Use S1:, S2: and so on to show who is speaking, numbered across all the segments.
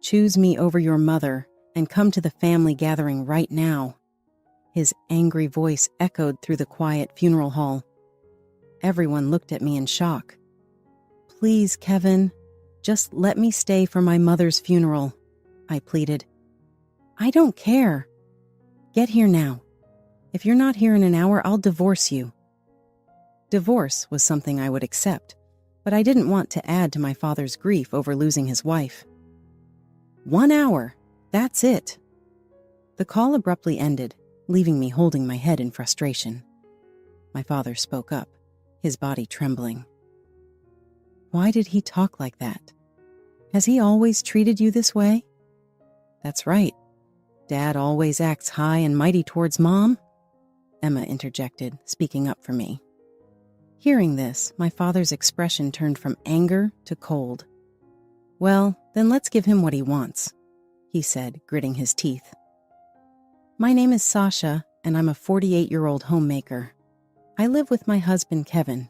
S1: Choose me over your mother and come to the family gathering right now." His angry voice echoed through the quiet funeral hall. Everyone looked at me in shock. "Please, Kevin, just let me stay for my mother's funeral," I pleaded. "I don't care. Get here now. If you're not here in an hour, I'll divorce you." Divorce was something I would accept, but I didn't want to add to my father's grief over losing his wife. 1 hour, that's it. The call abruptly ended, leaving me holding my head in frustration. My father spoke up, his body trembling. "Why did he talk like that? Has he always treated you this way?" "That's right. Dad always acts high and mighty towards Mom," Emma interjected, speaking up for me. Hearing this, my father's expression turned from anger to cold. "Well, then let's give him what he wants," he said, gritting his teeth. "My name is Sasha, and I'm a 48-year-old homemaker. I live with my husband, Kevin,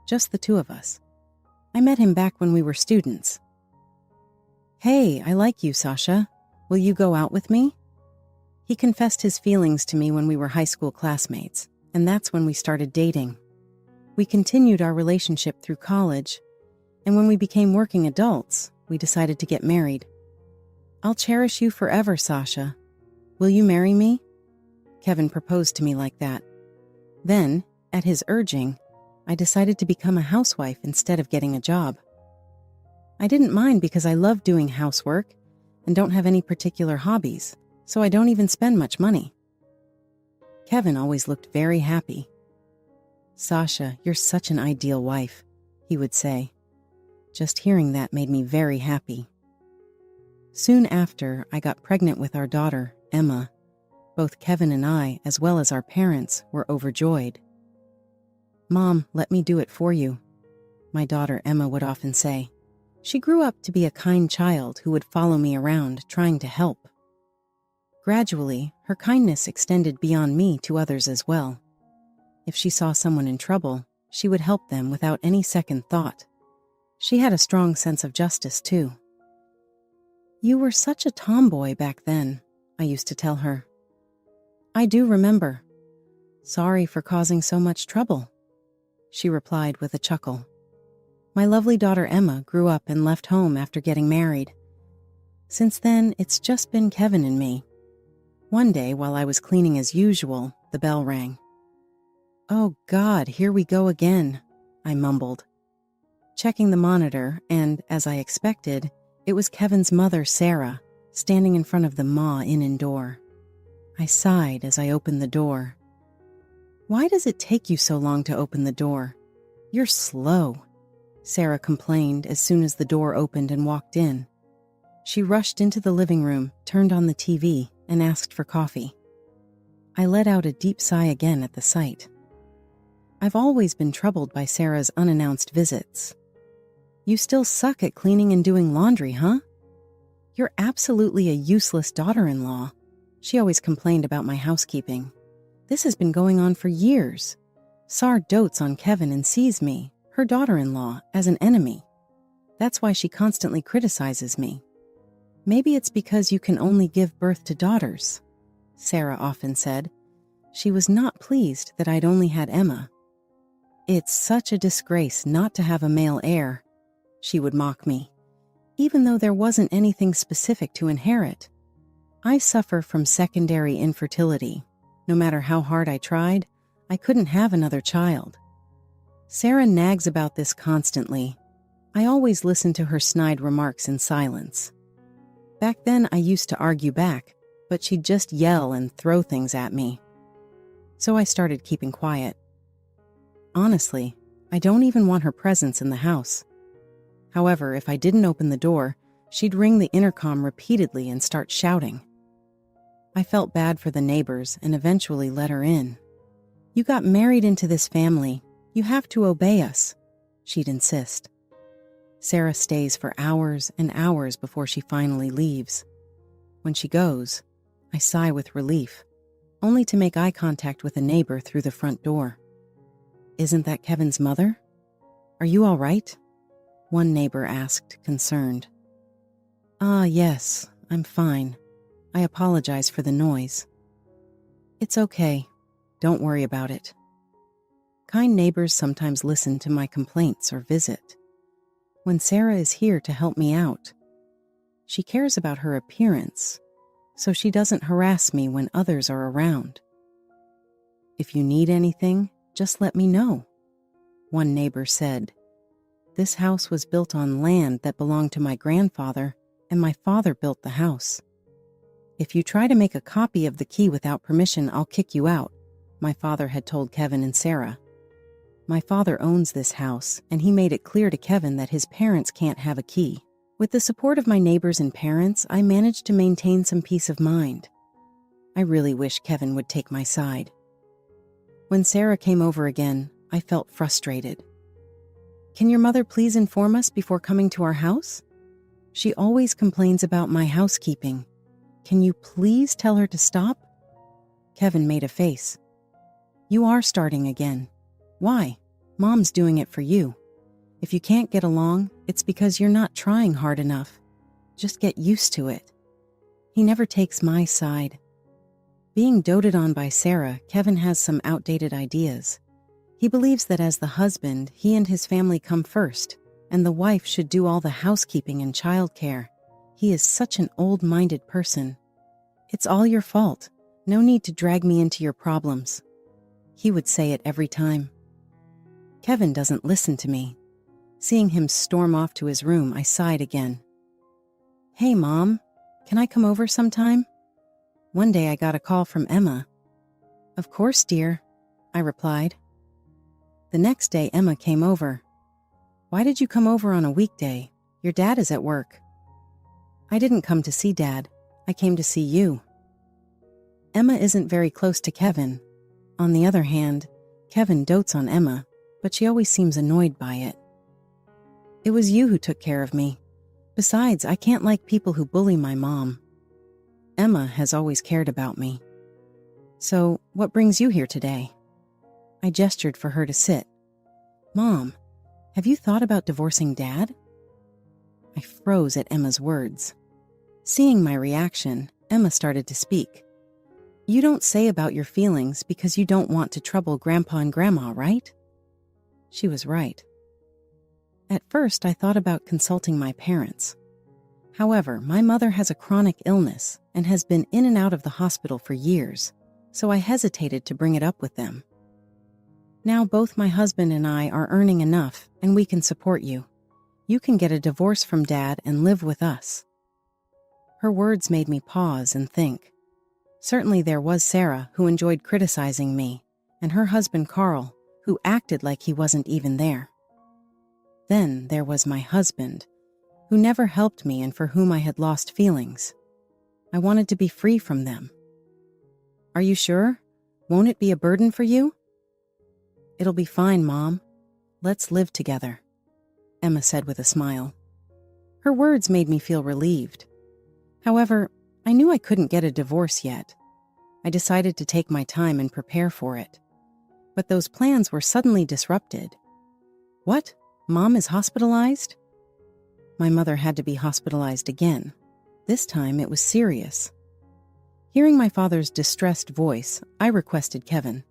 S1: just the two of us. I met him back when we were students." "Hey, I like you, Sasha. Will you go out with me?" He confessed his feelings to me when we were high school classmates, and that's when we started dating. We continued our relationship through college, and when we became working adults, we decided to get married. "I'll cherish you forever, Sasha. Will you marry me?" Kevin proposed to me like that. Then, at his urging, I decided to become a housewife instead of getting a job. I didn't mind because I love doing housework and don't have any particular hobbies, so I don't even spend much money. Kevin always looked very happy. "Sasha, you're such an ideal wife," he would say. Just hearing that made me very happy. Soon after, I got pregnant with our daughter, Emma. Both Kevin and I, as well as our parents, were overjoyed. "Mom, let me do it for you," my daughter Emma would often say. She grew up to be a kind child who would follow me around, trying to help. Gradually, her kindness extended beyond me to others as well. If she saw someone in trouble, she would help them without any second thought. She had a strong sense of justice, too. "You were such a tomboy back then," I used to tell her. "I do remember. Sorry for causing so much trouble," she replied with a chuckle. My lovely daughter Emma grew up and left home after getting married. Since then, it's just been Kevin and me. One day, while I was cleaning as usual, the bell rang. "Oh God, here we go again," I mumbled. Checking the monitor, and, as I expected, it was Kevin's mother, Sarah, standing in front of the Ma Inn door. I sighed as I opened the door. "Why does it take you so long to open the door? You're slow," Sarah complained as soon as the door opened and walked in. She rushed into the living room, turned on the TV, and asked for coffee. I let out a deep sigh again at the sight. I've always been troubled by Sarah's unannounced visits. "You still suck at cleaning and doing laundry, huh? You're absolutely a useless daughter-in-law," she always complained about my housekeeping. "This has been going on for years. Sar dotes on Kevin and sees me, her daughter-in-law, as an enemy. That's why she constantly criticizes me. Maybe it's because you can only give birth to daughters," Sarah often said. She was not pleased that I'd only had Emma. "It's such a disgrace not to have a male heir," she would mock me, even though there wasn't anything specific to inherit. I suffer from secondary infertility. No matter how hard I tried, I couldn't have another child. Sarah nags about this constantly. I always listen to her snide remarks in silence. Back then, I used to argue back, but she'd just yell and throw things at me. So I started keeping quiet. Honestly, I don't even want her presence in the house. However, if I didn't open the door, she'd ring the intercom repeatedly and start shouting. I felt bad for the neighbors and eventually let her in. "You got married into this family. You have to obey us," she'd insist. Sarah stays for hours and hours before she finally leaves. When she goes, I sigh with relief, only to make eye contact with a neighbor through the front door. "Isn't that Kevin's mother? Are you all right?" one neighbor asked, concerned. Ah, yes, I'm fine. I apologize for the noise. It's okay. Don't worry about it. Kind neighbors sometimes listen to my complaints or visit. When Sarah is here to help me out, she cares about her appearance, so she doesn't harass me when others are around. If you need anything, just let me know, one neighbor said. This house was built on land that belonged to my grandfather, and my father built the house. If you try to make a copy of the key without permission, I'll kick you out, my father had told Kevin and Sarah. My father owns this house, and he made it clear to Kevin that his parents can't have a key. With the support of my neighbors and parents, I managed to maintain some peace of mind. I really wish Kevin would take my side. When Sarah came over again, I felt frustrated. Can your mother please inform us before coming to our house? She always complains about my housekeeping. Can you please tell her to stop? Kevin made a face. You are starting again. Why? Mom's doing it for you. If you can't get along, it's because you're not trying hard enough. Just get used to it. He never takes my side. Being doted on by Sarah, Kevin has some outdated ideas. He believes that as the husband, he and his family come first, and the wife should do all the housekeeping and childcare. He is such an old-minded person. It's all your fault. No need to drag me into your problems. He would say it every time. Kevin doesn't listen to me. Seeing him storm off to his room, I sighed again. Hey, Mom, can I come over sometime? One day I got a call from Emma. Of course, dear, I replied. The next day, Emma came over. Why did you come over on a weekday? Your dad is at work. I didn't come to see Dad. I came to see you. Emma isn't very close to Kevin. On the other hand, Kevin dotes on Emma, but she always seems annoyed by it. It was you who took care of me. Besides, I can't like people who bully my mom. Emma has always cared about me. So, what brings you here today? I gestured for her to sit. Mom, have you thought about divorcing Dad? I froze at Emma's words. Seeing my reaction, Emma started to speak. You don't say about your feelings because you don't want to trouble Grandpa and Grandma, right? She was right. At first, I thought about consulting my parents. However, my mother has a chronic illness and has been in and out of the hospital for years, so I hesitated to bring it up with them. Now both my husband and I are earning enough, and we can support you. You can get a divorce from Dad and live with us. Her words made me pause and think. Certainly there was Sarah, who enjoyed criticizing me, and her husband Carl, who acted like he wasn't even there. Then there was my husband, who never helped me and for whom I had lost feelings. I wanted to be free from them. Are you sure? Won't it be a burden for you? It'll be fine, Mom. Let's live together, Emma said with a smile. Her words made me feel relieved. However, I knew I couldn't get a divorce yet. I decided to take my time and prepare for it. But those plans were suddenly disrupted. What? Mom is hospitalized? My mother had to be hospitalized again. This time it was serious. Hearing my father's distressed voice, I requested Kevin.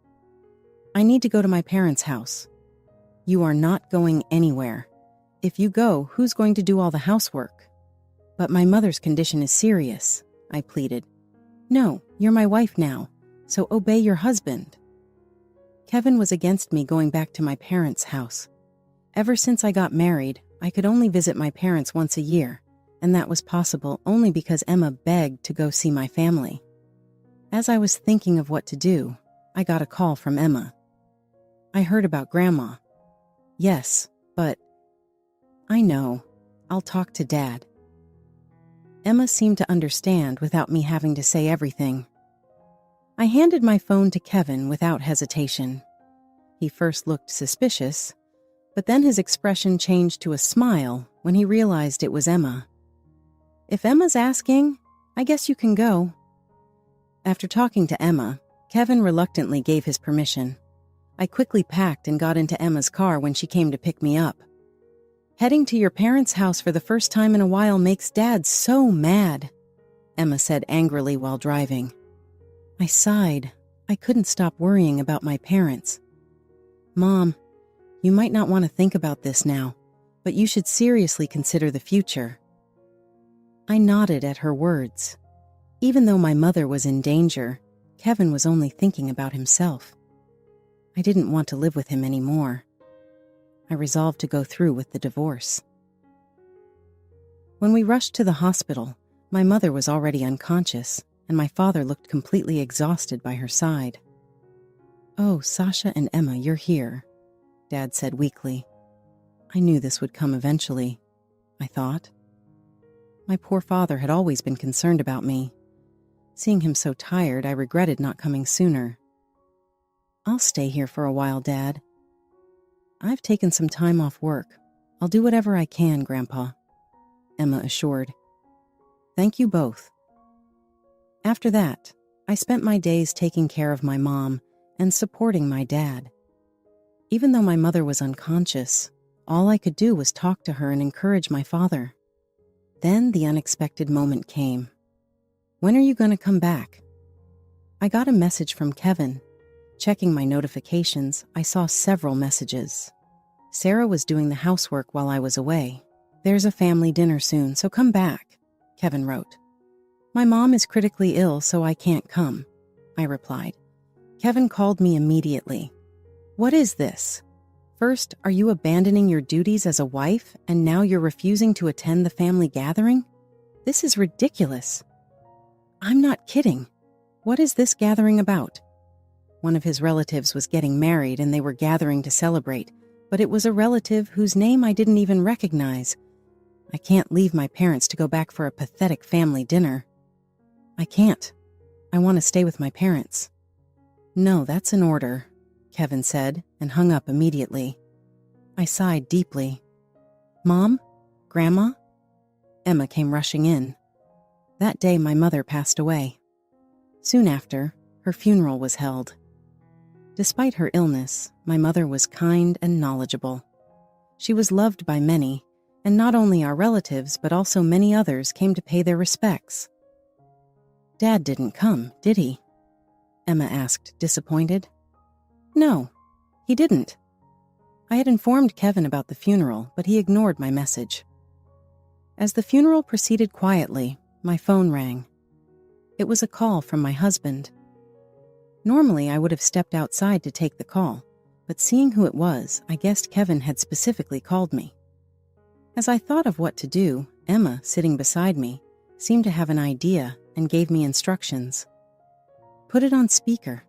S1: I need to go to my parents' house. You are not going anywhere. If you go, who's going to do all the housework? But my mother's condition is serious, I pleaded. No, you're my wife now, so obey your husband. Kevin was against me going back to my parents' house. Ever since I got married, I could only visit my parents once a year, and that was possible only because Emma begged to go see my family. As I was thinking of what to do, I got a call from Emma. I heard about Grandma. Yes, but... I know. I'll talk to Dad. Emma seemed to understand without me having to say everything. I handed my phone to Kevin without hesitation. He first looked suspicious, but then his expression changed to a smile when he realized it was Emma. If Emma's asking, I guess you can go. After talking to Emma, Kevin reluctantly gave his permission. I quickly packed and got into Emma's car when she came to pick me up. Heading to your parents' house for the first time in a while makes Dad so mad, Emma said angrily while driving. I sighed. I couldn't stop worrying about my parents. Mom, you might not want to think about this now, but you should seriously consider the future. I nodded at her words. Even though my mother was in danger, Kevin was only thinking about himself. I didn't want to live with him anymore. I resolved to go through with the divorce. When we rushed to the hospital, my mother was already unconscious, and my father looked completely exhausted by her side. "Oh, Sasha and Emma, you're here," Dad said weakly. I knew this would come eventually, I thought. My poor father had always been concerned about me. Seeing him so tired, I regretted not coming sooner. "I'll stay here for a while, Dad. I've taken some time off work. I'll do whatever I can, Grandpa," Emma assured. "Thank you both." After that, I spent my days taking care of my mom and supporting my dad. Even though my mother was unconscious, all I could do was talk to her and encourage my father. Then the unexpected moment came. "When are you going to come back?" I got a message from Kevin. Checking my notifications, I saw several messages. Sarah was doing the housework while I was away. "There's a family dinner soon, so come back," Kevin wrote. "My mom is critically ill, so I can't come," I replied. Kevin called me immediately. "What is this? First, are you abandoning your duties as a wife, and now you're refusing to attend the family gathering? This is ridiculous." "I'm not kidding. What is this gathering about?" One of his relatives was getting married and they were gathering to celebrate, but it was a relative whose name I didn't even recognize. I can't leave my parents to go back for a pathetic family dinner. "I can't. I want to stay with my parents." "No, that's an order," Kevin said and hung up immediately. I sighed deeply. "Mom? Grandma?" Emma came rushing in. That day my mother passed away. Soon after, her funeral was held. Despite her illness, my mother was kind and knowledgeable. She was loved by many, and not only our relatives but also many others came to pay their respects. "Dad didn't come, did he?" Emma asked, disappointed. "No, he didn't." I had informed Kevin about the funeral, but he ignored my message. As the funeral proceeded quietly, my phone rang. It was a call from my husband. Normally, I would have stepped outside to take the call, but seeing who it was, I guessed Kevin had specifically called me. As I thought of what to do, Emma, sitting beside me, seemed to have an idea and gave me instructions. "Put it on speaker,"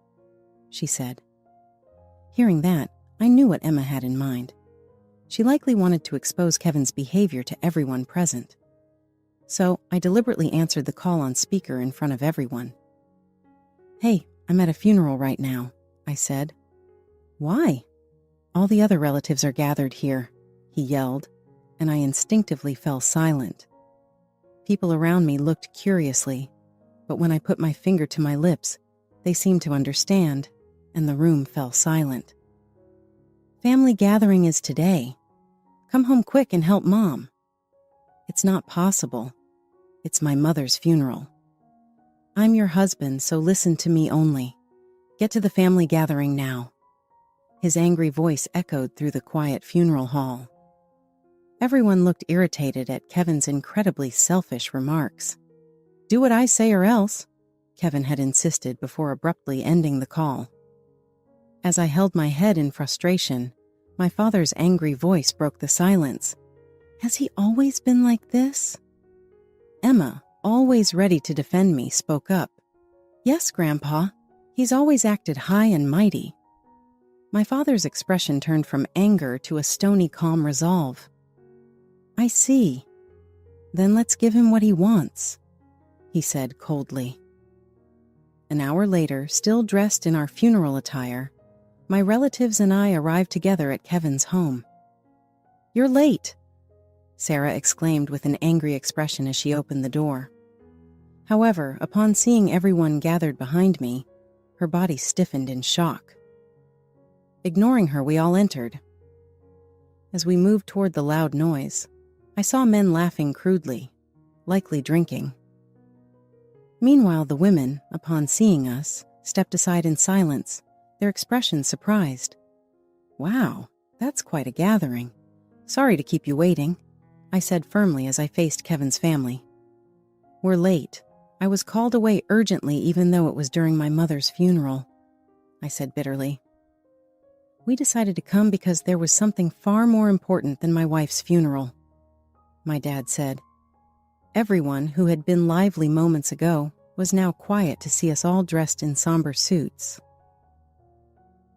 S1: she said. Hearing that, I knew what Emma had in mind. She likely wanted to expose Kevin's behavior to everyone present. So I deliberately answered the call on speaker in front of everyone. "Hey, I'm at a funeral right now," I said. "Why?" "All the other relatives are gathered here," he yelled, and I instinctively fell silent. People around me looked curiously, but when I put my finger to my lips, they seemed to understand, and the room fell silent. "Family gathering is today. Come home quick and help Mom." "It's not possible. It's my mother's funeral." "I'm your husband, so listen to me only. Get to the family gathering now." His angry voice echoed through the quiet funeral hall. Everyone looked irritated at Kevin's incredibly selfish remarks. "Do what I say or else," Kevin had insisted before abruptly ending the call. As I held my head in frustration, my father's angry voice broke the silence. "Has he always been like this?" Emma, always ready to defend me, spoke up. "Yes, Grandpa. He's always acted high and mighty." My father's expression turned from anger to a stony calm resolve. "I see. Then let's give him what he wants," he said coldly. An hour later, still dressed in our funeral attire, my relatives and I arrived together at Kevin's home. "You're late," Sarah exclaimed with an angry expression as she opened the door. However, upon seeing everyone gathered behind me, her body stiffened in shock. Ignoring her, we all entered. As we moved toward the loud noise, I saw men laughing crudely, likely drinking. Meanwhile, the women, upon seeing us, stepped aside in silence, their expressions surprised. "Wow, that's quite a gathering. Sorry to keep you waiting," I said firmly as I faced Kevin's family. "We're late. I was called away urgently even though it was during my mother's funeral," I said bitterly. "We decided to come because there was something far more important than my wife's funeral," my dad said. Everyone who had been lively moments ago was now quiet to see us all dressed in somber suits.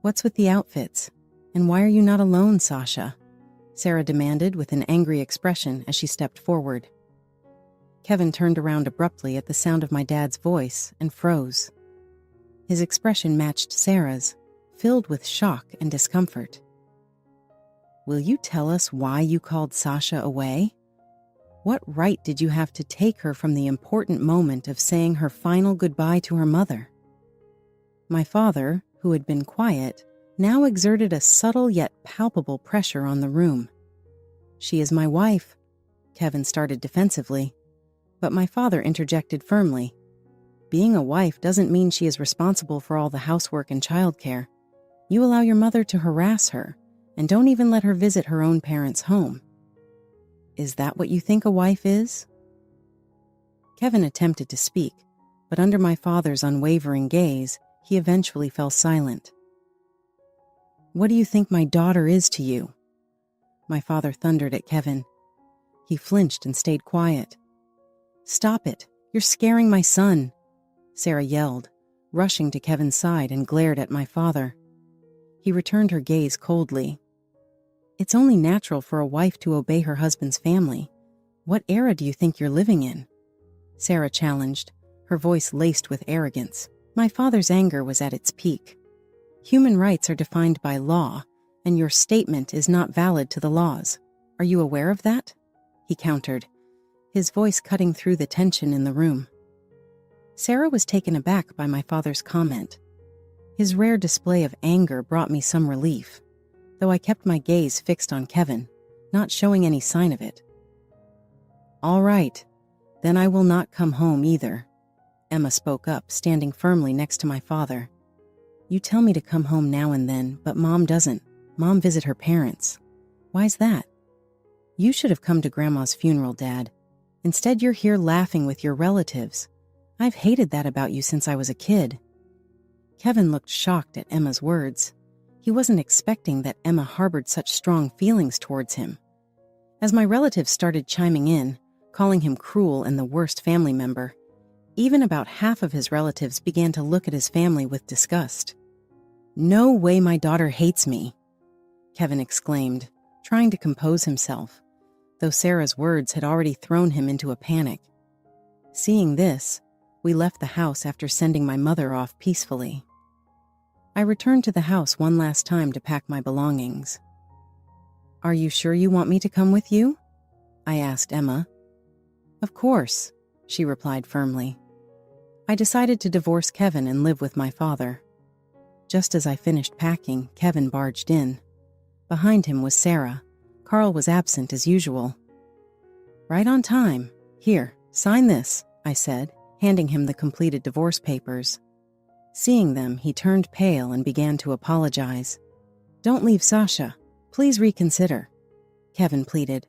S1: "What's with the outfits? And why are you not alone, Sasha?" Sarah demanded with an angry expression as she stepped forward. Kevin turned around abruptly at the sound of my dad's voice and froze. His expression matched Sarah's, filled with shock and discomfort. "Will you tell us why you called Sasha away? What right did you have to take her from the important moment of saying her final goodbye to her mother?" My father, who had been quiet, now exerted a subtle yet palpable pressure on the room. "She is my wife," Kevin started defensively, but my father interjected firmly. "Being a wife doesn't mean she is responsible for all the housework and childcare. You allow your mother to harass her, and don't even let her visit her own parents' home. Is that what you think a wife is?" Kevin attempted to speak, but under my father's unwavering gaze, he eventually fell silent. "What do you think my daughter is to you?" My father thundered at Kevin. He flinched and stayed quiet. "Stop it! You're scaring my son!" Sarah yelled, rushing to Kevin's side and glared at my father. He returned her gaze coldly. "It's only natural for a wife to obey her husband's family. What era do you think you're living in?" Sarah challenged, her voice laced with arrogance. My father's anger was at its peak. "Human rights are defined by law, and your statement is not valid to the laws. Are you aware of that?" he countered, his voice cutting through the tension in the room. Sarah was taken aback by my father's comment. His rare display of anger brought me some relief, though I kept my gaze fixed on Kevin, not showing any sign of it. "All right, then I will not come home either," Emma spoke up, standing firmly next to my father. "You tell me to come home now and then, but Mom doesn't. Mom visit her parents. Why's that? You should have come to Grandma's funeral, Dad. Instead, you're here laughing with your relatives. I've hated that about you since I was a kid." Kevin looked shocked at Emma's words. He wasn't expecting that Emma harbored such strong feelings towards him. As my relatives started chiming in, calling him cruel and the worst family member, even about half of his relatives began to look at his family with disgust. "No way my daughter hates me," Kevin exclaimed, trying to compose himself, though Sarah's words had already thrown him into a panic. Seeing this, we left the house after sending my mother off peacefully. I returned to the house one last time to pack my belongings. "Are you sure you want me to come with you?" I asked Emma. "Of course," she replied firmly. I decided to divorce Kevin and live with my father. Just as I finished packing, Kevin barged in. Behind him was Sarah. Carl was absent as usual. "Right on time. Here, sign this," I said, handing him the completed divorce papers. Seeing them, he turned pale and began to apologize. "Don't leave Sasha. Please reconsider," Kevin pleaded.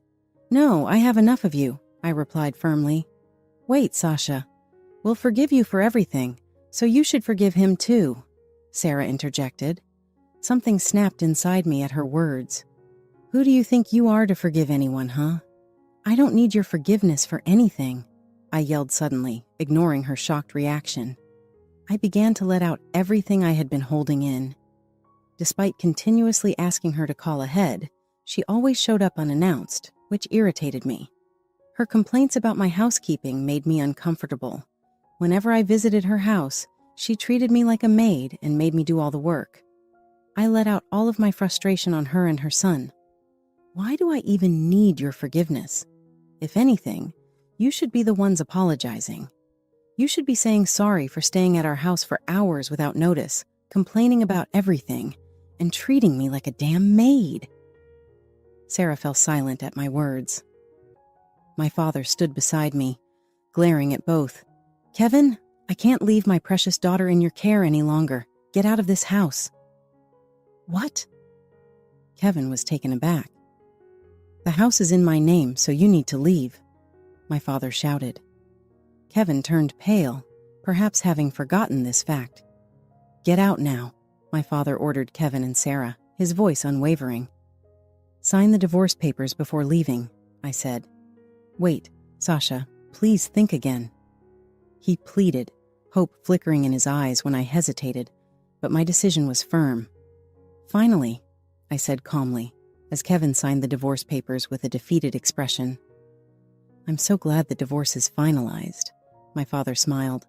S1: "No, I have enough of you," I replied firmly. "Wait, Sasha. We'll forgive you for everything, so you should forgive him too," Sarah interjected. Something snapped inside me at her words. "Who do you think you are to forgive anyone, huh? I don't need your forgiveness for anything," I yelled suddenly, ignoring her shocked reaction. I began to let out everything I had been holding in. Despite continuously asking her to call ahead, she always showed up unannounced, which irritated me. Her complaints about my housekeeping made me uncomfortable. Whenever I visited her house, she treated me like a maid and made me do all the work. I let out all of my frustration on her and her son. Why do I even need your forgiveness? If anything, you should be the ones apologizing. You should be saying sorry for staying at our house for hours without notice, complaining about everything, and treating me like a damn maid. Sarah fell silent at my words. My father stood beside me, glaring at both. "Kevin, I can't leave my precious daughter in your care any longer. Get out of this house." "What?" Kevin was taken aback. "The house is in my name, so you need to leave," my father shouted. Kevin turned pale, perhaps having forgotten this fact. "Get out now," my father ordered Kevin and Sarah, his voice unwavering. "Sign the divorce papers before leaving," I said. "Wait, Sasha, please think again." He pleaded, hope flickering in his eyes when I hesitated, but my decision was firm. "Finally," I said calmly, as Kevin signed the divorce papers with a defeated expression. "I'm so glad the divorce is finalized," my father smiled,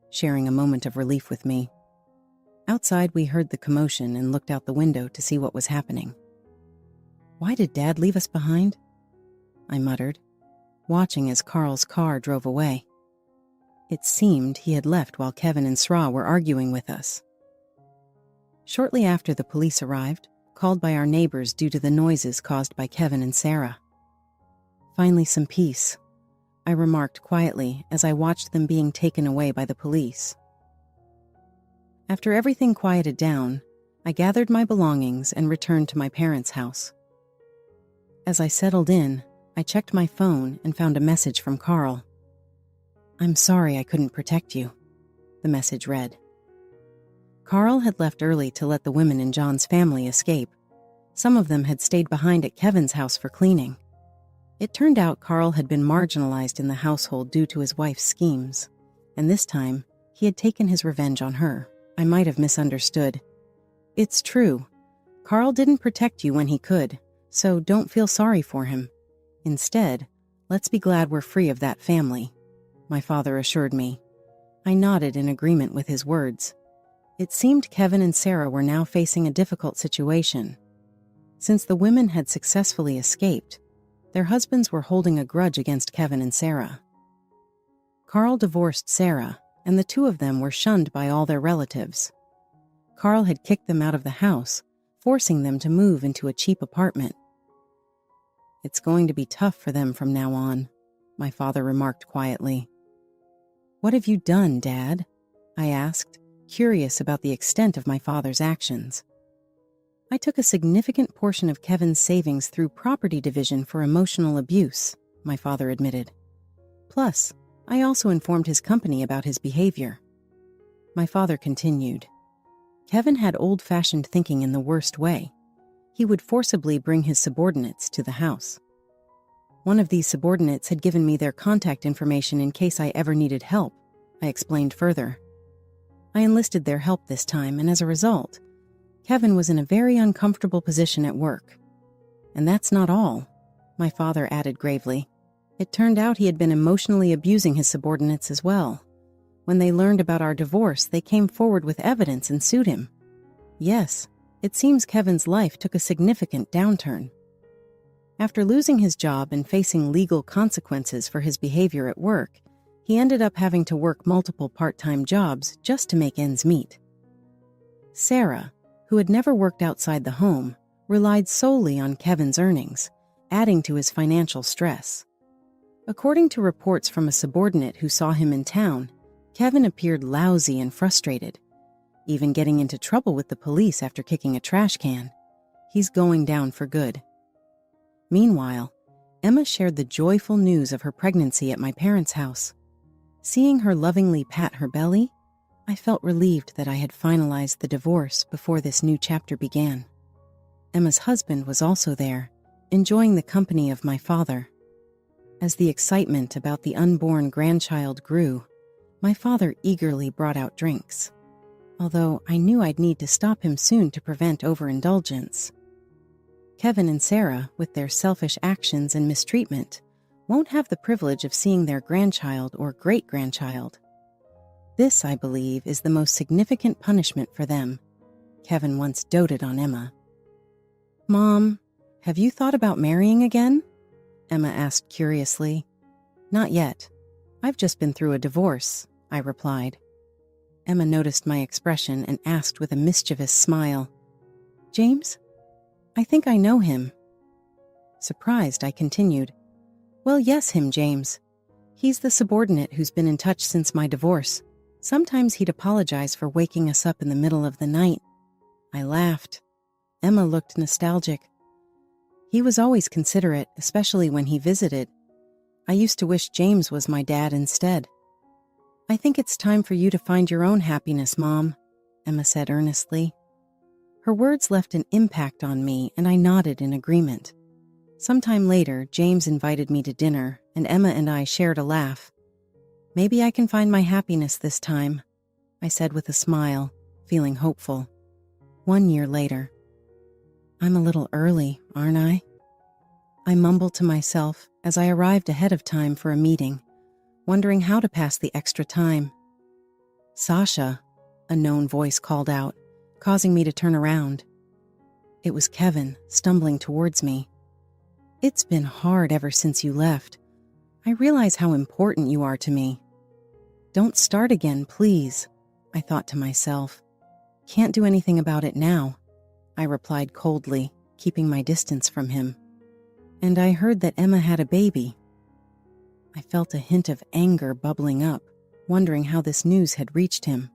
S1: sharing a moment of relief with me. Outside, we heard the commotion and looked out the window to see what was happening. "Why did Dad leave us behind?" I muttered, watching as Carl's car drove away. It seemed he had left while Kevin and Sra were arguing with us. Shortly after, the police arrived, called by our neighbors due to the noises caused by Kevin and Sarah. "Finally some peace," I remarked quietly as I watched them being taken away by the police. After everything quieted down, I gathered my belongings and returned to my parents' house. As I settled in, I checked my phone and found a message from Carl. "I'm sorry I couldn't protect you," the message read. Carl had left early to let the women in John's family escape. Some of them had stayed behind at Kevin's house for cleaning. It turned out Carl had been marginalized in the household due to his wife's schemes, and this time he had taken his revenge on her. I might have misunderstood. It's true. Carl didn't protect you when he could, so don't feel sorry for him. Instead, let's be glad we're free of that family, my father assured me. I nodded in agreement with his words. It seemed Kevin and Sarah were now facing a difficult situation. Since the women had successfully escaped, their husbands were holding a grudge against Kevin and Sarah. Carl divorced Sarah, and the two of them were shunned by all their relatives. Carl had kicked them out of the house, forcing them to move into a cheap apartment. "It's going to be tough for them from now on," my father remarked quietly. "What have you done, Dad?" I asked, curious about the extent of my father's actions. "I took a significant portion of Kevin's savings through property division for emotional abuse," my father admitted. "Plus, I also informed his company about his behavior." My father continued. "Kevin had old-fashioned thinking in the worst way. He would forcibly bring his subordinates to the house. One of these subordinates had given me their contact information in case I ever needed help," I explained further. "I enlisted their help this time, and as a result, Kevin was in a very uncomfortable position at work. And that's not all," my father added gravely. "It turned out he had been emotionally abusing his subordinates as well. When they learned about our divorce, they came forward with evidence and sued him. Yes, it seems Kevin's life took a significant downturn. After losing his job and facing legal consequences for his behavior at work, he ended up having to work multiple part-time jobs just to make ends meet. Sarah, who had never worked outside the home, relied solely on Kevin's earnings, adding to his financial stress. According to reports from a subordinate who saw him in town, Kevin appeared lousy and frustrated, even getting into trouble with the police after kicking a trash can. He's going down for good." Meanwhile, Emma shared the joyful news of her pregnancy at my parents' house. Seeing her lovingly pat her belly, I felt relieved that I had finalized the divorce before this new chapter began. Emma's husband was also there, enjoying the company of my father. As the excitement about the unborn grandchild grew, my father eagerly brought out drinks, although I knew I'd need to stop him soon to prevent overindulgence. Kevin and Sarah, with their selfish actions and mistreatment, won't have the privilege of seeing their grandchild or great-grandchild. This, I believe, is the most significant punishment for them. Kevin once doted on Emma. "Mom, have you thought about marrying again?" Emma asked curiously. "Not yet. I've just been through a divorce," I replied. Emma noticed my expression and asked with a mischievous smile, "James? I think I know him." Surprised, I continued, "Well, yes, him, James. He's the subordinate who's been in touch since my divorce. Sometimes he'd apologize for waking us up in the middle of the night." I laughed. Emma looked nostalgic. "He was always considerate, especially when he visited. I used to wish James was my dad instead." "I think it's time for you to find your own happiness, Mom," Emma said earnestly. Her words left an impact on me, and I nodded in agreement. Sometime later, James invited me to dinner, and Emma and I shared a laugh. "Maybe I can find my happiness this time," I said with a smile, feeling hopeful. 1 year later. "I'm a little early, aren't I?" I mumbled to myself as I arrived ahead of time for a meeting, wondering how to pass the extra time. "Sasha," a known voice called out, causing me to turn around. It was Kevin, stumbling towards me. "It's been hard ever since you left. I realize how important you are to me." "Don't start again, please," I thought to myself. "Can't do anything about it now," I replied coldly, keeping my distance from him. "And I heard that Emma had a baby." I felt a hint of anger bubbling up, wondering how this news had reached him.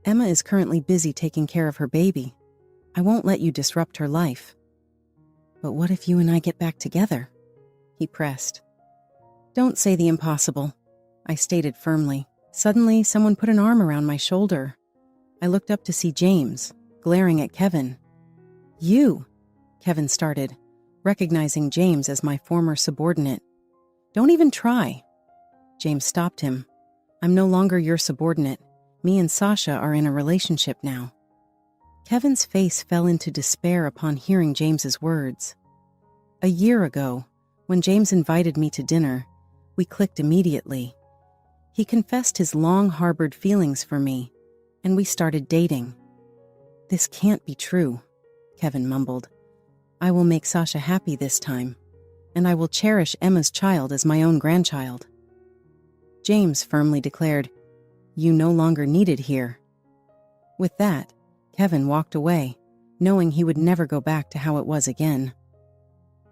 S1: "Emma is currently busy taking care of her baby. I won't let you disrupt her life." "But what if you and I get back together?" he pressed. "Don't say the impossible," I stated firmly. Suddenly, someone put an arm around my shoulder. I looked up to see James, glaring at Kevin. "You," Kevin started, recognizing James as my former subordinate. "Don't even try." James stopped him. "I'm no longer your subordinate. Me and Sasha are in a relationship now." Kevin's face fell into despair upon hearing James's words. A year ago, when James invited me to dinner, we clicked immediately. He confessed his long-harbored feelings for me, and we started dating. "This can't be true," Kevin mumbled. "I will make Sasha happy this time, and I will cherish Emma's child as my own grandchild." James firmly declared, "You no longer needed here." With that, Kevin walked away, knowing he would never go back to how it was again.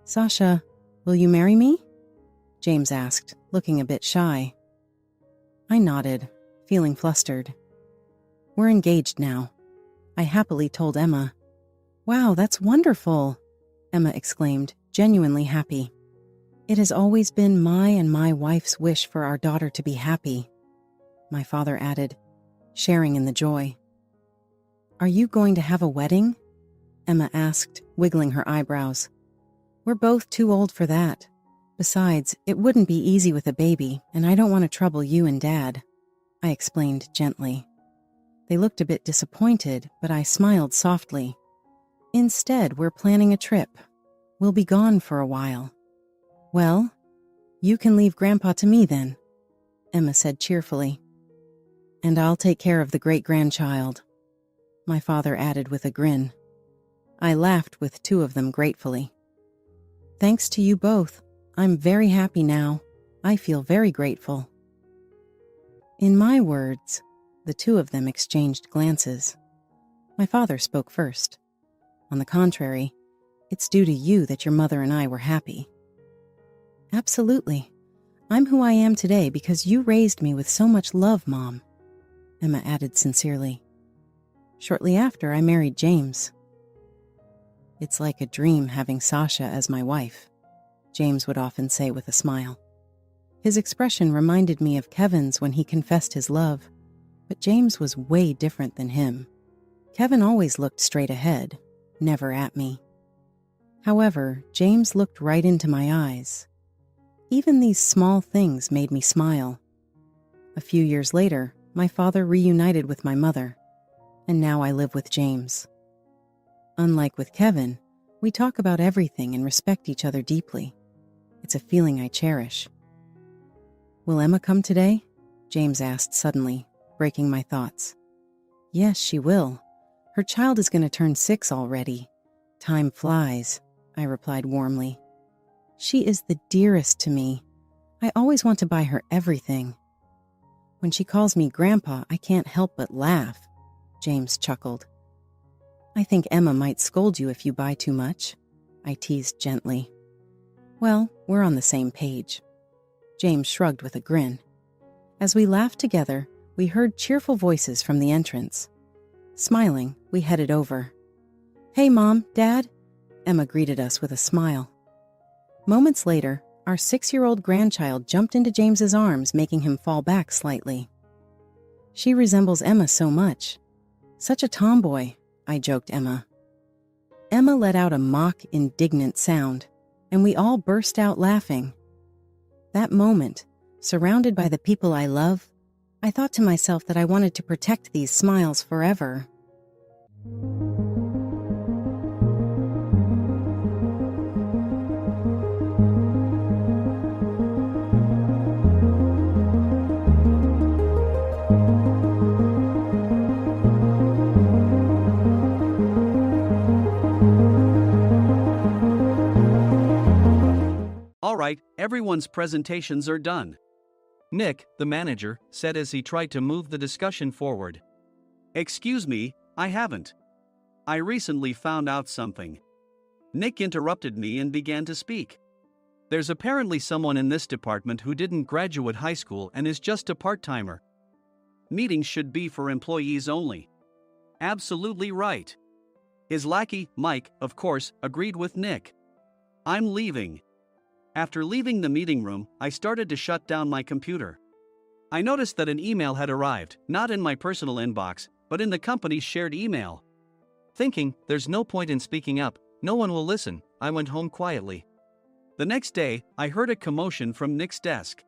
S1: "Sasha, will you marry me?" James asked, looking a bit shy. I nodded, feeling flustered. "We're engaged now," I happily told Emma. "Wow, that's wonderful," Emma exclaimed, genuinely happy. "It has always been my and my wife's wish for our daughter to be happy," my father added, sharing in the joy. "Are you going to have a wedding?" Emma asked, wiggling her eyebrows. "We're both too old for that. Besides, it wouldn't be easy with a baby, and I don't want to trouble you and Dad," I explained gently. They looked a bit disappointed, but I smiled softly. "Instead, we're planning a trip. We'll be gone for a while." "Well, you can leave Grandpa to me then," Emma said cheerfully. "And I'll take care of the great-grandchild," my father added with a grin. I laughed with two of them gratefully. "Thanks to you both. I'm very happy now. I feel very grateful." In my words, the two of them exchanged glances. My father spoke first. "On the contrary, it's due to you that your mother and I were happy." "Absolutely. I'm who I am today because you raised me with so much love, Mom," Emma added sincerely. "Shortly after, I married James." "It's like a dream having Sasha as my wife," James would often say with a smile. His expression reminded me of Kevin's when he confessed his love, but James was way different than him. Kevin always looked straight ahead, never at me. However, James looked right into my eyes. Even these small things made me smile. A few years later, my father reunited with my mother, and now I live with James. Unlike with Kevin, we talk about everything and respect each other deeply. It's a feeling I cherish. "Will Emma come today?" James asked suddenly, breaking my thoughts. "Yes, she will. Her child is going to turn 6 already. Time flies," I replied warmly. "She is the dearest to me. I always want to buy her everything." "When she calls me Grandpa, I can't help but laugh," James chuckled. "I think Emma might scold you if you buy too much," I teased gently. Well, we're on the same page. James shrugged with a grin. As we laughed together, we heard cheerful voices from the entrance. Smiling, we headed over. "Hey, Mom, Dad," Emma greeted us with a smile. Moments later, our 6-year-old grandchild jumped into James's arms, making him fall back slightly. "She resembles Emma so much. Such a tomboy," I joked Emma. Emma let out a mock, indignant sound, and we all burst out laughing. That moment, surrounded by the people I love, I thought to myself that I wanted to protect these smiles forever.
S2: All right, everyone's presentations are done. Nick, the manager, said as he tried to move the discussion forward. Excuse me, I haven't. I recently found out something. Nick interrupted me and began to speak. There's apparently someone in this department who didn't graduate high school and is just a part-timer. Meetings should be for employees only. Absolutely right. His lackey, Mike, of course, agreed with Nick. I'm leaving. After leaving the meeting room, I started to shut down my computer. I noticed that an email had arrived, not in my personal inbox, but in the company's shared email. Thinking, there's no point in speaking up, no one will listen, I went home quietly. The next day, I heard a commotion from Nick's desk.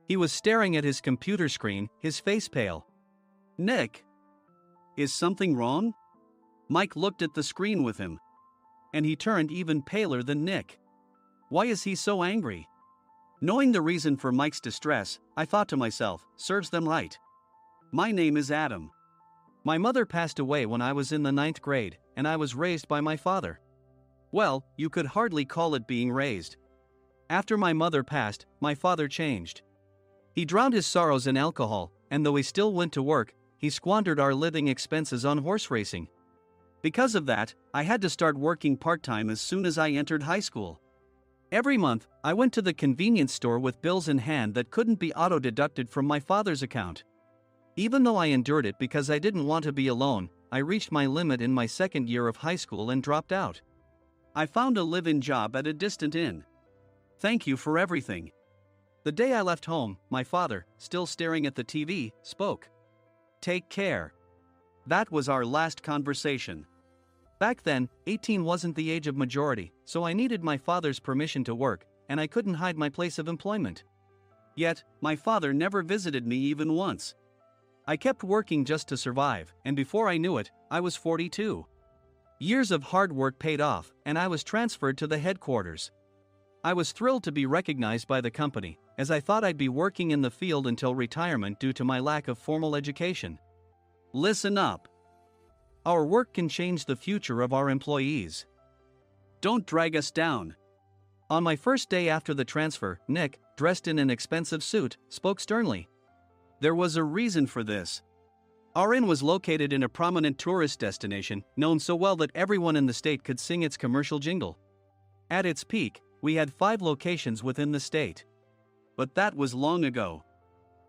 S2: He was staring at his computer screen, his face pale. Nick! Is something wrong? Mike looked at the screen with him. And he turned even paler than Nick. Why is he so angry? Knowing the reason for Mike's distress, I thought to myself, serves them right. My name is Adam. My mother passed away when I was in the 9th grade, and I was raised by my father. Well, you could hardly call it being raised. After my mother passed, my father changed. He drowned his sorrows in alcohol, and though he still went to work, he squandered our living expenses on horse racing. Because of that, I had to start working part-time as soon as I entered high school. Every month, I went to the convenience store with bills in hand that couldn't be auto-deducted from my father's account. Even though I endured it because I didn't want to be alone, I reached my limit in my 2nd year of high school and dropped out. I found a live-in job at a distant inn. Thank you for everything. The day I left home, my father, still staring at the TV, spoke. Take care. That was our last conversation. Back then, 18 wasn't the age of majority, so I needed my father's permission to work, and I couldn't hide my place of employment. Yet, my father never visited me even once. I kept working just to survive, and before I knew it, I was 42. Years of hard work paid off, and I was transferred to the headquarters. I was thrilled to be recognized by the company, as I thought I'd be working in the field until retirement due to my lack of formal education. Listen up. Our work can change the future of our employees. Don't drag us down. On my first day after the transfer, Nick, dressed in an expensive suit, spoke sternly. There was a reason for this. Our inn was located in a prominent tourist destination, known so well that everyone in the state could sing its commercial jingle. At its peak, we had 5 locations within the state. But that was long ago.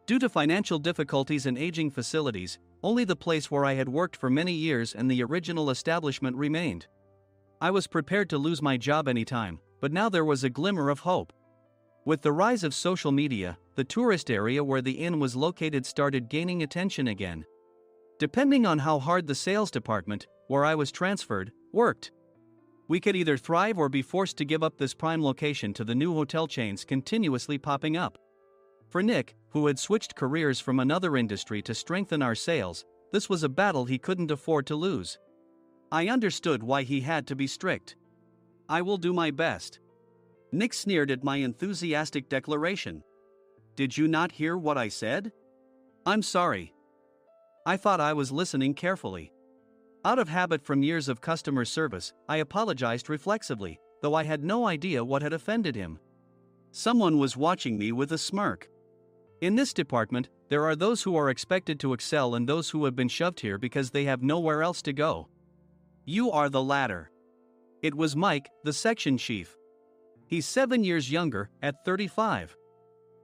S2: Due to financial difficulties and aging facilities, only the place where I had worked for many years and the original establishment remained. I was prepared to lose my job anytime, but now there was a glimmer of hope. With the rise of social media, the tourist area where the inn was located started gaining attention again. Depending on how hard the sales department, where I was transferred, worked, we could either thrive or be forced to give up this prime location to the new hotel chains continuously popping up. For Nick, who had switched careers from another industry to strengthen our sales, this was a battle he couldn't afford to lose. I understood why he had to be strict. I will do my best. Nick sneered at my enthusiastic declaration. Did you not hear what I said? I'm sorry. I thought I was listening carefully. Out of habit from years of customer service, I apologized reflexively, though I had no idea what had offended him. Someone was watching me with a smirk. In this department, there are those who are expected to excel and those who have been shoved here because they have nowhere else to go. You are the latter. It was Mike, the section chief. He's 7 years younger, at 35.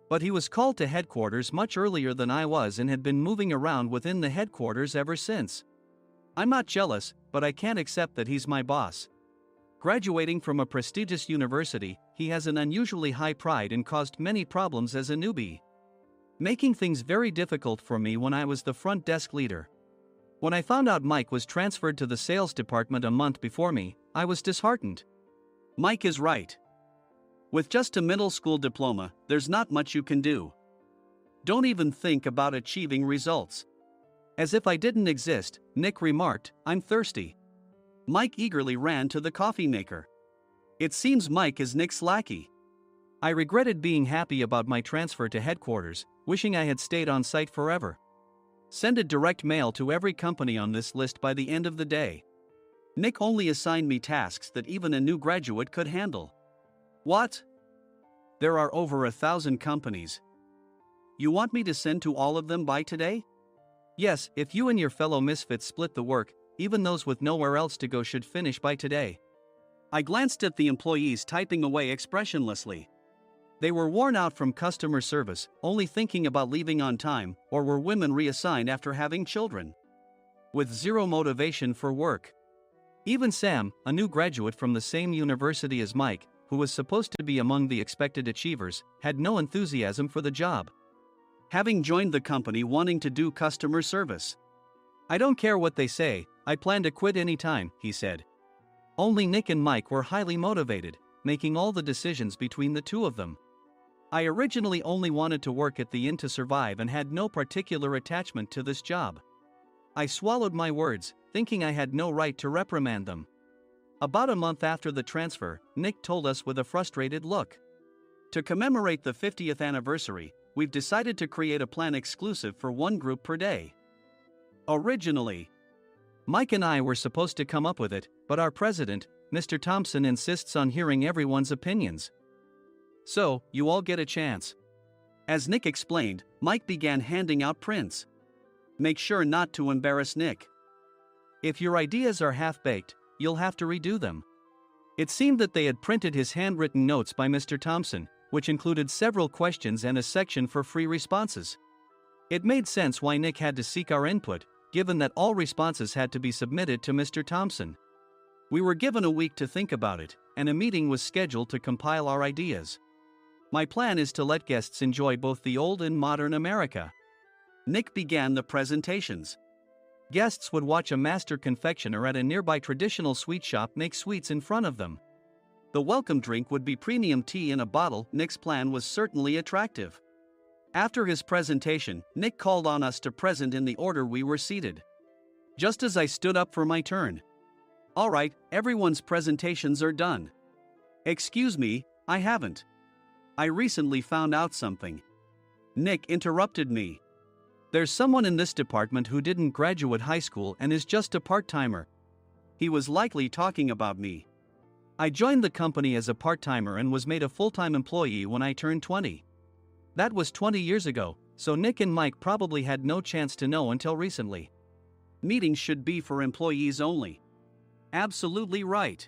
S2: But he was called to headquarters much earlier than I was and had been moving around within the headquarters ever since. I'm not jealous, but I can't accept that he's my boss. Graduating from a prestigious university, he has an unusually high pride and caused many problems as a newbie, making things very difficult for me when I was the front desk leader. When I found out Mike was transferred to the sales department a month before me, I was disheartened. Mike is right. With just a middle school diploma, there's not much you can do. Don't even think about achieving results. As if I didn't exist, Nick remarked, "I'm thirsty." Mike eagerly ran to the coffee maker. It seems Mike is Nick's lackey. I regretted being happy about my transfer to headquarters, wishing I had stayed on site forever. Send a direct mail to every company on this list by the end of the day. Nick only assigned me tasks that even a new graduate could handle. What? There are over 1,000 companies. You want me to send to all of them by today? Yes, if you and your fellow misfits split the work, even those with nowhere else to go should finish by today. I glanced at the employees typing away expressionlessly. They were worn out from customer service, only thinking about leaving on time, or were women reassigned after having children, with zero motivation for work. Even Sam, a new graduate from the same university as Mike, who was supposed to be among the expected achievers, had no enthusiasm for the job, having joined the company wanting to do customer service. "I don't care what they say, I plan to quit anytime," he said. Only Nick and Mike were highly motivated, making all the decisions between the two of them. I originally only wanted to work at the inn to survive and had no particular attachment to this job. I swallowed my words, thinking I had no right to reprimand them. About a month after the transfer, Nick told us with a frustrated look, "To commemorate the 50th anniversary, we've decided to create a plan exclusive for one group per day." Originally, Mike and I were supposed to come up with it, but our president, Mr. Thompson, insists on hearing everyone's opinions. "So, you all get a chance." As Nick explained, Mike began handing out prints. "Make sure not to embarrass Nick. If your ideas are half-baked, you'll have to redo them." It seemed that they had printed his handwritten notes by Mr. Thompson, which included several questions and a section for free responses. It made sense why Nick had to seek our input, given that all responses had to be submitted to Mr. Thompson. We were given a week to think about it, and a meeting was scheduled to compile our ideas. My plan is to let guests enjoy both the old and modern America. Nick began the presentations. Guests would watch a master confectioner at a nearby traditional sweet shop make sweets in front of them. The welcome drink would be premium tea in a bottle. Nick's plan was certainly attractive. After his presentation, Nick called on us to present in the order we were seated. Just as I stood up for my turn. "All right, everyone's presentations are done." "Excuse me, I haven't. I recently found out something." Nick interrupted me. "There's someone in this department who didn't graduate high school and is just a part-timer." He was likely talking about me. I joined the company as a part-timer and was made a full-time employee when I turned 20. That was 20 years ago, so Nick and Mike probably had no chance to know until recently. Meetings should be for employees only. Absolutely right.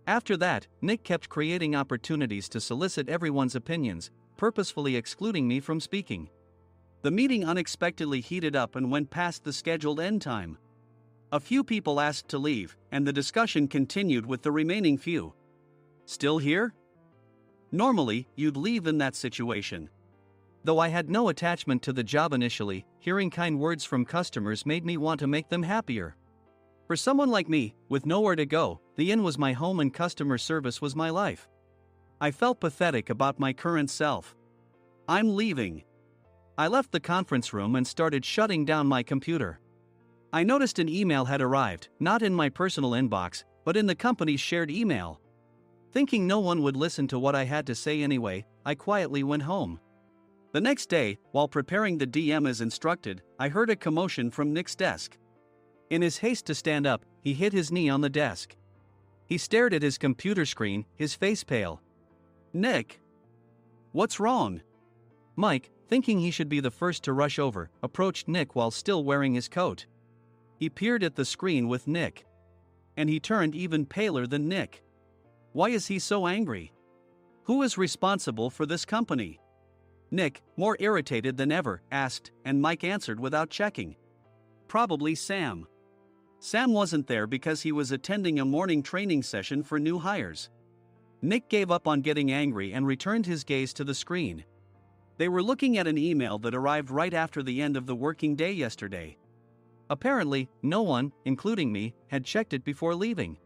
S2: After that, Nick kept creating opportunities to solicit everyone's opinions, purposefully excluding me from speaking. The meeting unexpectedly heated up and went past the scheduled end time. A few people asked to leave, and the discussion continued with the remaining few. "Still here?" Normally, you'd leave in that situation. Though I had no attachment to the job initially, hearing kind words from customers made me want to make them happier. For someone like me, with nowhere to go, the inn was my home and customer service was my life. I felt pathetic about my current self. "I'm leaving." I left the conference room and started shutting down my computer. I noticed an email had arrived, not in my personal inbox, but in the company's shared email. Thinking no one would listen to what I had to say anyway, I quietly went home. The next day, while preparing the DM as instructed, I heard a commotion from Nick's desk. In his haste to stand up, he hit his knee on the desk. He stared at his computer screen, his face pale. "Nick? What's wrong?" Mike, thinking he should be the first to rush over, approached Nick while still wearing his coat. He peered at the screen with Nick. And he turned even paler than Nick. "Why is he so angry?" Who is responsible for this company? Nick, more irritated than ever, asked, and Mike answered without checking. Probably Sam. Sam wasn't there because he was attending a morning training session for new hires. Nick gave up on getting angry and returned his gaze to the screen. They were looking at an email that arrived right after the end of the working day yesterday. Apparently, no one, including me, had checked it before leaving.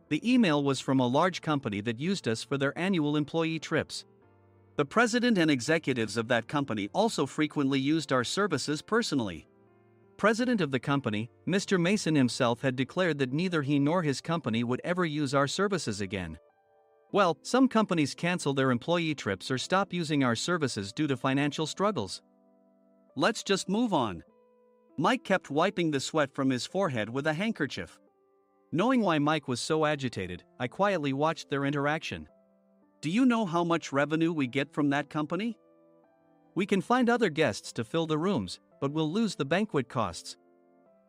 S2: The email was from a large company that used us for their annual employee trips. The president and executives of that company also frequently used our services personally. President of the company, Mr. Mason himself, had declared that neither he nor his company would ever use our services again. Well, some companies cancel their employee trips or stop using our services due to financial struggles. Let's just move on. Mike kept wiping the sweat from his forehead with a handkerchief. Knowing why Mike was so agitated, I quietly watched their interaction. Do you know how much revenue we get from that company? We can find other guests to fill the rooms, but we'll lose the banquet costs,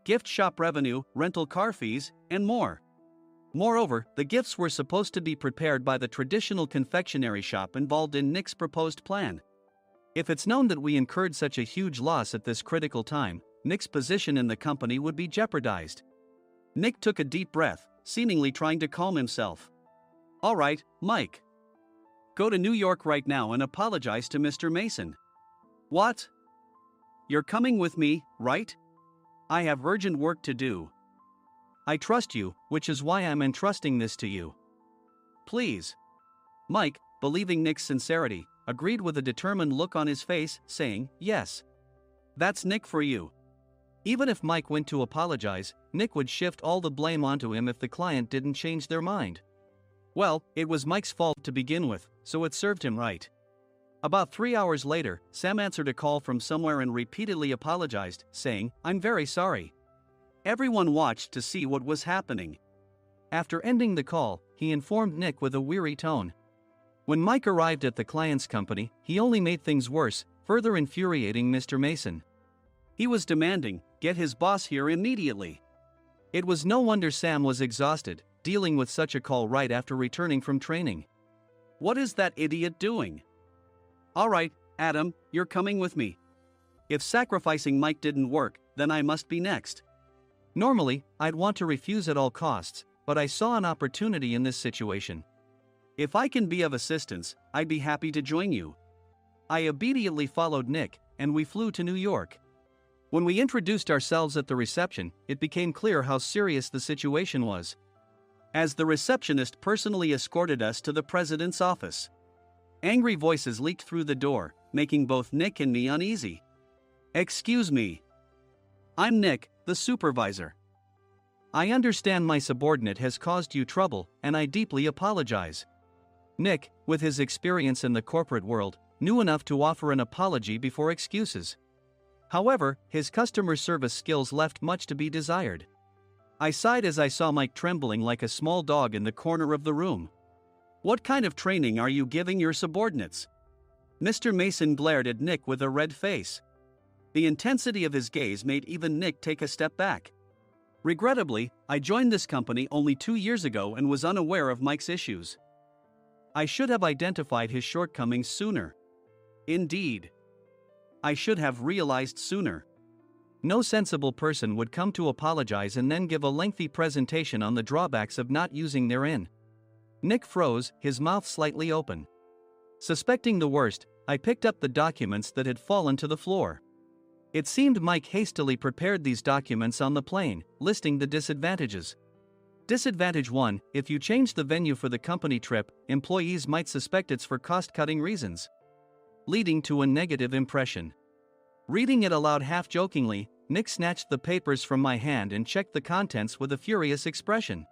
S2: gift shop revenue, rental car fees, and more. Moreover, the gifts were supposed to be prepared by the traditional confectionery shop involved in Nick's proposed plan. If it's known that we incurred such a huge loss at this critical time, Nick's position in the company would be jeopardized. Nick took a deep breath, seemingly trying to calm himself. All right, Mike. Go to New York right now and apologize to Mr. Mason. What? You're coming with me, right? I have urgent work to do. I trust you, which is why I'm entrusting this to you. Please. Mike, believing Nick's sincerity, agreed with a determined look on his face, saying, yes. That's Nick for you. Even if Mike went to apologize, Nick would shift all the blame onto him if the client didn't change their mind. Well, it was Mike's fault to begin with, so it served him right. About 3 hours later, Sam answered a call from somewhere and repeatedly apologized, saying, I'm very sorry. Everyone watched to see what was happening. After ending the call, he informed Nick with a weary tone. When Mike arrived at the client's company, he only made things worse, further infuriating Mr. Mason. He was demanding, get his boss here immediately. It was no wonder Sam was exhausted, dealing with such a call right after returning from training. What is that idiot doing? All right, Adam, you're coming with me. If sacrificing Mike didn't work, then I must be next. Normally, I'd want to refuse at all costs, but I saw an opportunity in this situation. If I can be of assistance, I'd be happy to join you. I immediately followed Nick, and we flew to New York. When we introduced ourselves at the reception, it became clear how serious the situation was, as the receptionist personally escorted us to the president's office. Angry voices leaked through the door, making both Nick and me uneasy. Excuse me. I'm Nick, the supervisor. I understand my subordinate has caused you trouble, and I deeply apologize. Nick, with his experience in the corporate world, knew enough to offer an apology before excuses. However, his customer service skills left much to be desired. I sighed as I saw Mike trembling like a small dog in the corner of the room. What kind of training are you giving your subordinates? Mr. Mason glared at Nick with a red face. The intensity of his gaze made even Nick take a step back. Regrettably, I joined this company only 2 years ago and was unaware of Mike's issues. I should have identified his shortcomings sooner. Indeed. I should have realized sooner. No sensible person would come to apologize and then give a lengthy presentation on the drawbacks of not using their in. Nick froze, his mouth slightly open. Suspecting the worst, I picked up the documents that had fallen to the floor. It seemed Mike hastily prepared these documents on the plane, listing the disadvantages. Disadvantage 1: if you change the venue for the company trip, employees might suspect it's for cost-cutting reasons, leading to a negative impression. Reading it aloud half-jokingly, Nick snatched the papers from my hand and checked the contents with a furious expression.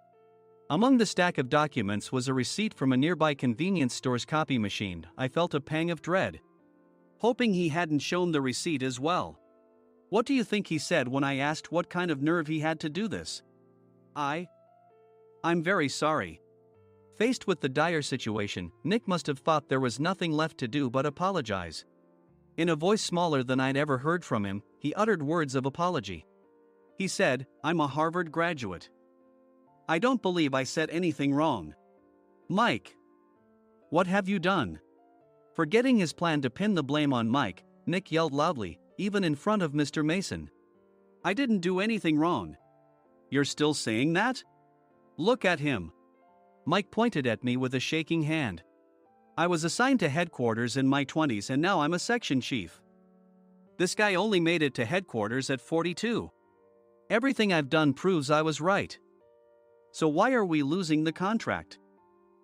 S2: Among the stack of documents was a receipt from a nearby convenience store's copy machine. I felt a pang of dread, hoping he hadn't shown the receipt as well. What do you think he said when I asked what kind of nerve he had to do this? I'm very sorry. Faced with the dire situation, Nick must have thought there was nothing left to do but apologize. In a voice smaller than I'd ever heard from him, he uttered words of apology. He said, I'm a Harvard graduate. I don't believe I said anything wrong. Mike. What have you done? Forgetting his plan to pin the blame on Mike, Nick yelled loudly, even in front of Mr. Mason. I didn't do anything wrong. You're still saying that? Look at him. Mike pointed at me with a shaking hand. I was assigned to headquarters in my 20s and now I'm a section chief. This guy only made it to headquarters at 42. Everything I've done proves I was right. So why are we losing the contract?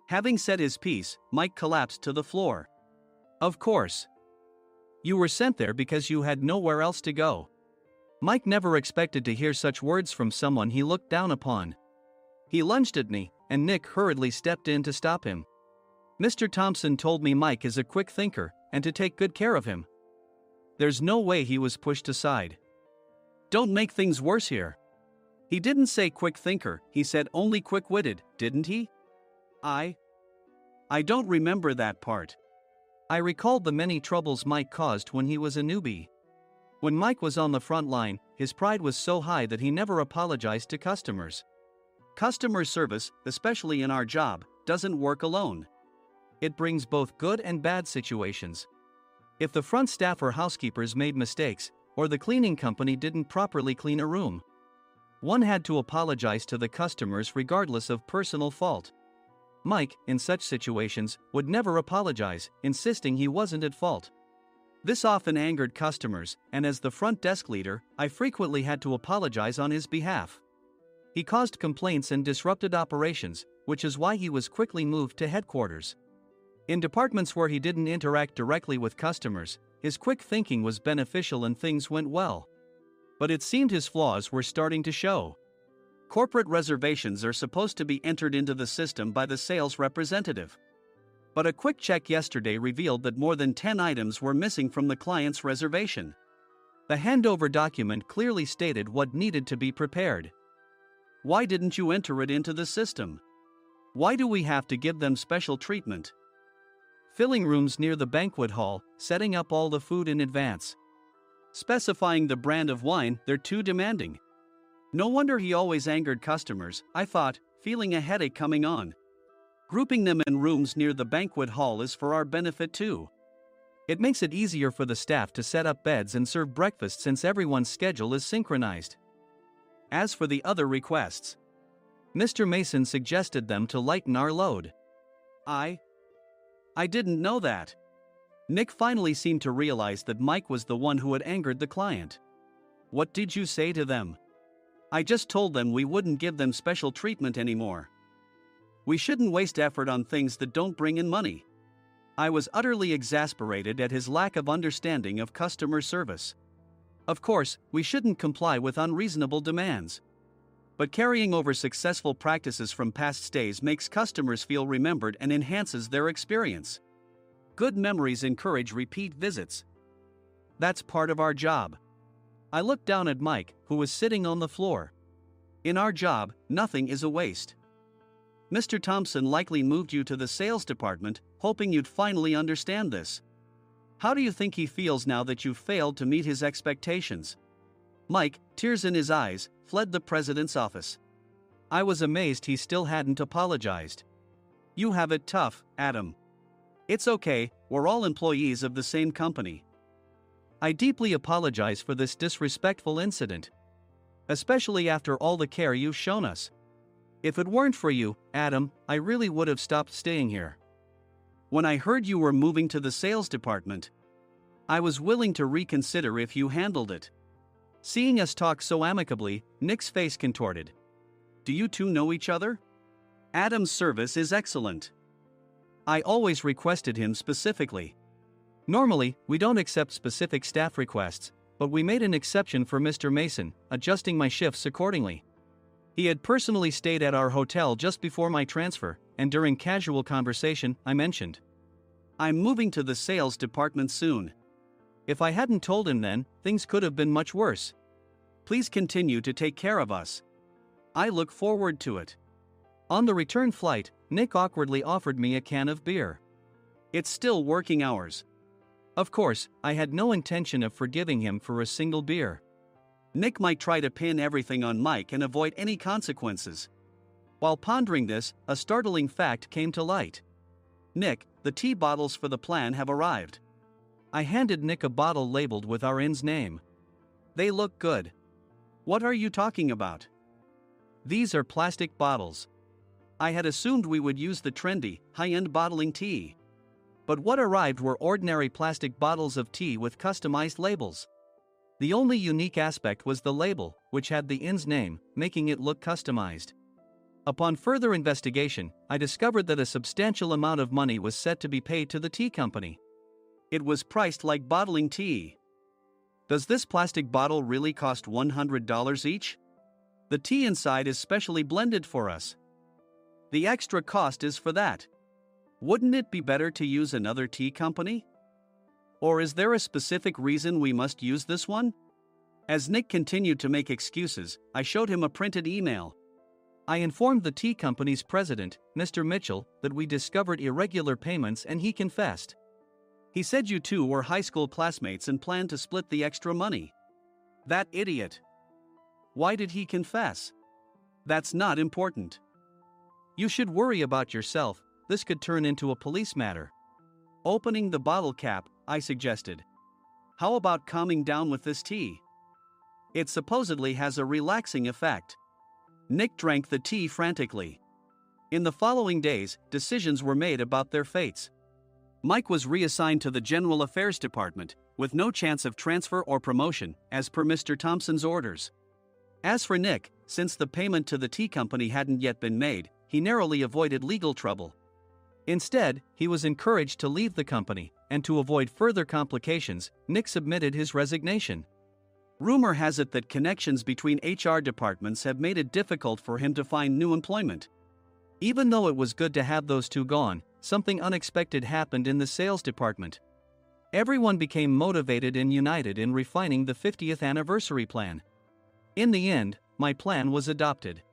S2: Having said his piece, Mike collapsed to the floor. Of course. You were sent there because you had nowhere else to go. Mike never expected to hear such words from someone he looked down upon. He lunged at me, and Nick hurriedly stepped in to stop him. Mr. Thompson told me Mike is a quick thinker, and to take good care of him. There's no way he was pushed aside. Don't make things worse here. He didn't say quick thinker, he said only quick-witted, didn't he? I don't remember that part. I recalled the many troubles Mike caused when he was a newbie. When Mike was on the front line, his pride was so high that he never apologized to customers. Customer service, especially in our job, doesn't work alone. It brings both good and bad situations. If the front staff or housekeepers made mistakes, or the cleaning company didn't properly clean a room, one had to apologize to the customers regardless of personal fault. Mike, in such situations, would never apologize, insisting he wasn't at fault. This often angered customers, and as the front desk leader, I frequently had to apologize on his behalf. He caused complaints and disrupted operations, which is why he was quickly moved to headquarters. In departments where he didn't interact directly with customers, his quick thinking was beneficial and things went well. But it seemed his flaws were starting to show. Corporate reservations are supposed to be entered into the system by the sales representative. But a quick check yesterday revealed that more than 10 items were missing from the client's reservation. The handover document clearly stated what needed to be prepared. Why didn't you enter it into the system? Why do we have to give them special treatment? Filling rooms near the banquet hall, setting up all the food in advance. Specifying the brand of wine, they're too demanding. No wonder he always angered customers, I thought, feeling a headache coming on. Grouping them in rooms near the banquet hall is for our benefit too. It makes it easier for the staff to set up beds and serve breakfast since everyone's schedule is synchronized. As for the other requests, Mr. Mason suggested them to lighten our load. I didn't know that. Nick finally seemed to realize that Mike was the one who had angered the client. What did you say to them? I just told them we wouldn't give them special treatment anymore. We shouldn't waste effort on things that don't bring in money. I was utterly exasperated at his lack of understanding of customer service. Of course, we shouldn't comply with unreasonable demands. But carrying over successful practices from past stays makes customers feel remembered and enhances their experience. Good memories encourage repeat visits. That's part of our job. I looked down at Mike, who was sitting on the floor. In our job, nothing is a waste. Mr. Thompson likely moved you to the sales department, hoping you'd finally understand this. How do you think he feels now that you failed to meet his expectations? Mike, tears in his eyes, fled the president's office. I was amazed he still hadn't apologized. You have it tough, Adam. It's okay, we're all employees of the same company. I deeply apologize for this disrespectful incident. Especially after all the care you've shown us. If it weren't for you, Adam, I really would have stopped staying here. When I heard you were moving to the sales department, I was willing to reconsider if you handled it. Seeing us talk so amicably, Nick's face contorted. Do you two know each other? Adam's service is excellent. I always requested him specifically. Normally, we don't accept specific staff requests, but we made an exception for Mr. Mason, adjusting my shifts accordingly. He had personally stayed at our hotel just before my transfer, and during casual conversation, I mentioned, I'm moving to the sales department soon. If I hadn't told him then, things could have been much worse. Please continue to take care of us. I look forward to it. On the return flight, Nick awkwardly offered me a can of beer. It's still working hours. Of course, I had no intention of forgiving him for a single beer. Nick might try to pin everything on Mike and avoid any consequences. While pondering this, a startling fact came to light. Nick, the tea bottles for the plan have arrived. I handed Nick a bottle labeled with our inn's name. They look good. What are you talking about? These are plastic bottles. I had assumed we would use the trendy, high-end bottling tea. But what arrived were ordinary plastic bottles of tea with customized labels. The only unique aspect was the label, which had the inn's name, making it look customized. Upon further investigation, I discovered that a substantial amount of money was set to be paid to the tea company. It was priced like bottling tea. Does this plastic bottle really cost $100 each? The tea inside is specially blended for us. The extra cost is for that. Wouldn't it be better to use another tea company? Or is there a specific reason we must use this one? As Nick continued to make excuses, I showed him a printed email. I informed the tea company's president, Mr. Mitchell, that we discovered irregular payments and he confessed. He said you two were high school classmates and planned to split the extra money. That idiot. Why did he confess? That's not important. You should worry about yourself, this could turn into a police matter. Opening the bottle cap, I suggested. How about calming down with this tea? It supposedly has a relaxing effect. Nick drank the tea frantically. In the following days, decisions were made about their fates. Mike was reassigned to the General Affairs Department, with no chance of transfer or promotion, as per Mr. Thompson's orders. As for Nick, since the payment to the tea company hadn't yet been made, he narrowly avoided legal trouble. Instead, he was encouraged to leave the company, and to avoid further complications, Nick submitted his resignation. Rumor has it that connections between HR departments have made it difficult for him to find new employment. Even though it was good to have those two gone, something unexpected happened in the sales department. Everyone became motivated and united in refining the 50th anniversary plan. In the end, my plan was adopted.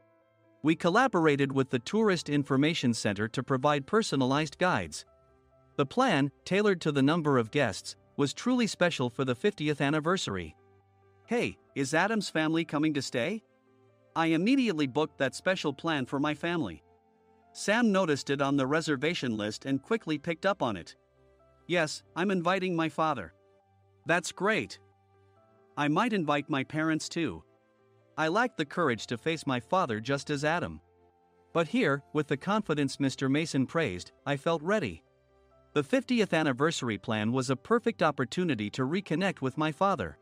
S2: We collaborated with the Tourist Information Center to provide personalized guides. The plan, tailored to the number of guests, was truly special for the 50th anniversary. Hey, is Adam's family coming to stay? I immediately booked that special plan for my family. Sam noticed it on the reservation list and quickly picked up on it. Yes, I'm inviting my father. That's great. I might invite my parents too. I lacked the courage to face my father just as Adam. But here, with the confidence Mr. Mason praised, I felt ready. The 50th anniversary plan was a perfect opportunity to reconnect with my father.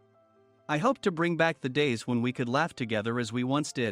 S2: I hoped to bring back the days when we could laugh together as we once did.